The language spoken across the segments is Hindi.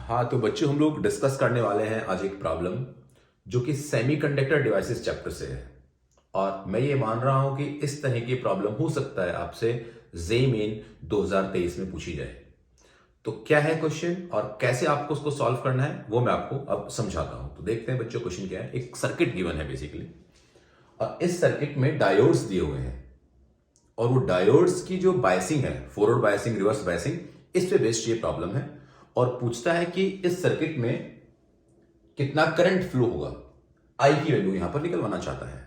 हाँ, तो बच्चों हम लोग डिस्कस करने वाले हैं आज एक प्रॉब्लम जो कि सेमीकंडक्टर डिवाइसेस चैप्टर से है। और मैं ये मान रहा हूं कि इस तरह की प्रॉब्लम हो सकता है आपसे जेईई मेन 2023 में पूछी जाए। तो क्या है क्वेश्चन और कैसे आपको उसको सॉल्व करना है वो मैं आपको अब समझाता हूं। तो देखते हैं बच्चों क्वेश्चन क्या है। एक सर्किट गिवन है बेसिकली, और इस सर्किट में डायोड्स दिए हुए हैं और वो डायोड्स की जो बायसिंग है, फॉरवर्ड बायसिंग, रिवर्स बायसिंग, इस पे बेस्ड ये प्रॉब्लम है। और पूछता है कि इस सर्किट में कितना करंट फ्लो होगा, आई की वैल्यू यहां पर निकलवाना चाहता है।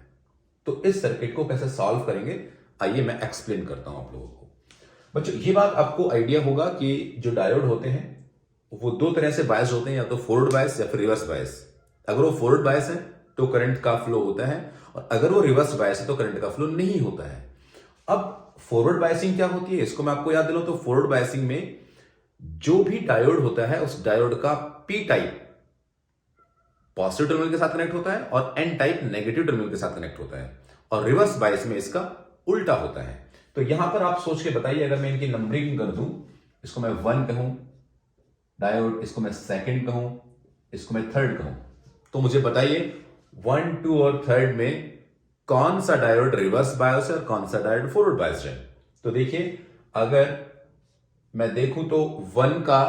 तो इस सर्किट को कैसे सॉल्व करेंगे आइए मैं एक्सप्लेन करता हूं आप लोगों को। बच्चों ये बात आपको आइडिया होगा कि जो डायोड होते हैं वो दो तरह से बायस होते हैं, या तो फॉरवर्ड बायस या फिर रिवर्स बायस। अगर वो फॉरवर्ड बायस है तो करंट का फ्लो होता है, और अगर वो रिवर्स बायस है तो करंट का फ्लो नहीं होता है। अब फॉरवर्ड बायसिंग क्या होती है इसको मैं आपको याद दिलाऊं। तो फॉरवर्ड बायसिंग में जो भी डायोड होता है उस डायोड का पी टाइप पॉजिटिव टर्मिनल के साथ कनेक्ट होता है और एन टाइप नेगेटिव टर्मिनल के साथ कनेक्ट होता है, और रिवर्स बायस में इसका उल्टा होता है। तो यहां पर आप सोच के बताइए, अगर मैं इनकी नंबरिंग कर दूं, इसको मैं 1 कहूं डायोड, इसको मैं सेकंड कहूं, इसको मैं थर्ड कहूं, तो मुझे बताइए 1, 2 और थर्ड में कौन सा डायोड रिवर्स बायस है और कौन सा डायोड फॉरवर्ड बायस है। तो देखिए, अगर मैं देखूं तो 1 का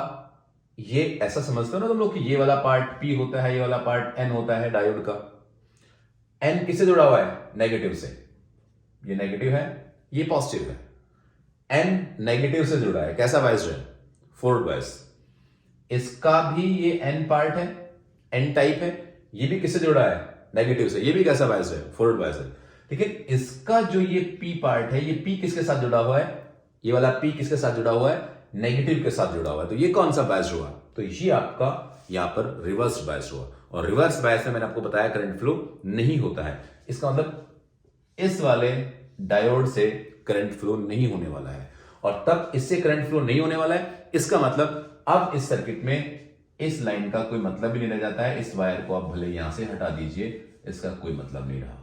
ये ऐसा समझते हो ना तुम लोग कि ये वाला पार्ट पी होता है, ये वाला पार्ट एन होता है डायोड का। एन किससे जुड़ा हुआ है? नेगेटिव से। ये नेगेटिव है, ये पॉजिटिव है। एन नेगेटिव से जुड़ा है, कैसा बायस्ड है? Forward bias. इसका भी ये एन पार्ट है, एन टाइप है, ये भी किससे जुड़ा है? नेगेटिव से। ये भी कैसा बायस्ड है? फॉरवर्ड बायस है। लेकिन इसका जो ये पी पार्ट है, ये पी किसके साथ जुड़ा हुआ है? ये वाला पी किसके साथ जुड़ा हुआ है? नेगेटिव के साथ जुड़ा हुआ है। तो ये कौन सा बायस हुआ? तो ये आपका यहां पर रिवर्स बायस हुआ। और रिवर्स बायस में मैंने आपको बताया करंट फ्लो नहीं होता है। इसका मतलब इस वाले डायोड से करंट फ्लो नहीं होने वाला है, और तब इससे करंट फ्लो नहीं होने वाला है। इसका मतलब अब इस सर्किट में इस लाइन का कोई मतलब ही नहीं रह जाता है। इस वायर को आप भले यहां से हटा दीजिए, इसका कोई मतलब नहीं रहा।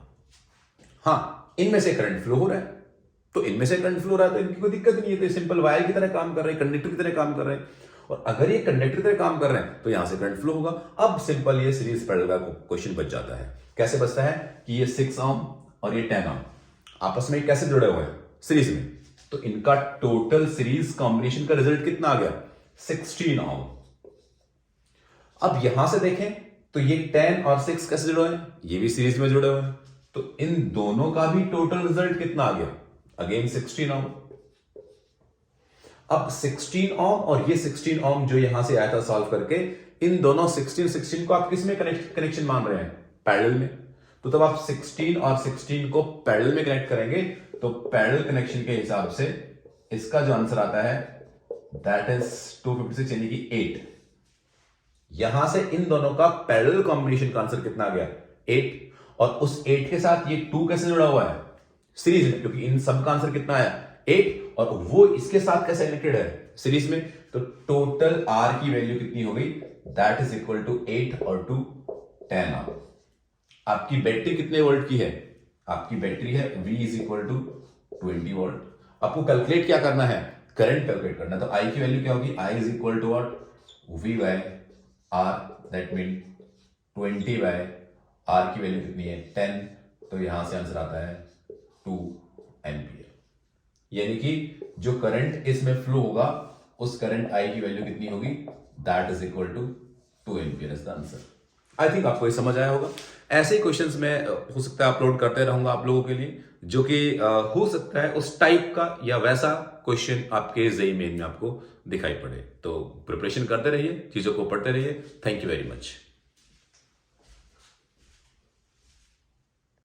हाँ, इनमें से करंट फ्लो हो रहा है, तो इनमें से करंट फ्लो रहा है तो इनकी कोई दिक्कत नहीं है। तो सिंपल वायर की तरह काम कर रहे हैं, कंडक्टर की तरह काम कर रहे हैं। और अगर ये कंडक्टर की तरह काम कर रहे हैं तो यहां से करंट फ्लो होगा। अब सिंपल ये सीरीज पैरेलल का क्वेश्चन बच जाता है। कैसे बचता है कि ये 6 ओम और ये 10 ओम आपस में कैसे जुड़े हुए हैं? सीरीज में। तो इनका टोटल सीरीज कॉम्बिनेशन का रिजल्ट कितना आ गया? 16 ओम। अब यहां से देखें तो ये 10 और 6 कैसे जुड़े हुए हैं? ये भी सीरीज में जुड़े हुए हैं। तो इन दोनों का भी टोटल रिजल्ट कितना आ गया? अगेन 16 ओम। अब 16 ओम और ये 16 ओम जो यहां से आया था सॉल्व करके, इन दोनों 16 को आप किस में कनेक्शन मान रहे हैं? पैरेलल में। तो तब आप 16 और 16 को पैरेलल में कनेक्ट करेंगे तो पैरेलल कनेक्शन के हिसाब से इसका जो आंसर आता है दैट इज 256 यानी कि 8। यहां से इन दोनों का पैरेलल कॉम्बिनेशन का आंसर कितना आ गया? 8। और उस 8 के साथ ये 2 कैसे जुड़ा हुआ है? सीरीज में, क्योंकि इन सब का आंसर कितना आया? 8। और वो इसके साथ कैसे कनेक्टेड है? सीरीज में। तो टोटल आर की वैल्यू कितनी हो गई? दैट इज इक्वल टू 8 और 2 10 आर। आपकी बैटरी कितने वोल्ट की है? आपकी बैटरी है V is equal to 20 volt. आपको कैलकुलेट क्या करना है? करंट कैलकुलेट करना है। तो I की वैल्यू क्या होगी? I is equal to what? V by R, that mean 20 by R की वैल्यू कितनी है? 10। तो यहां से आंसर आता है 2 एम्पियर। यानी कि जो करंट इसमें फ्लो होगा उस करंट I की वैल्यू कितनी होगी? That is equal to 2 ampere is the answer. I think आपको ये समझ आया होगा। ऐसे ही क्वेश्चंस मैं हो सकता है अपलोड करते रहूंगा आप लोगों के लिए, जो कि हो सकता है उस टाइप का या वैसा क्वेश्चन आपके जेईई मेन में आपको दिखाई पड़े। तो प्रिपरेशन करते रहिए, चीजों को पढ़ते रहिए। Thank you very much.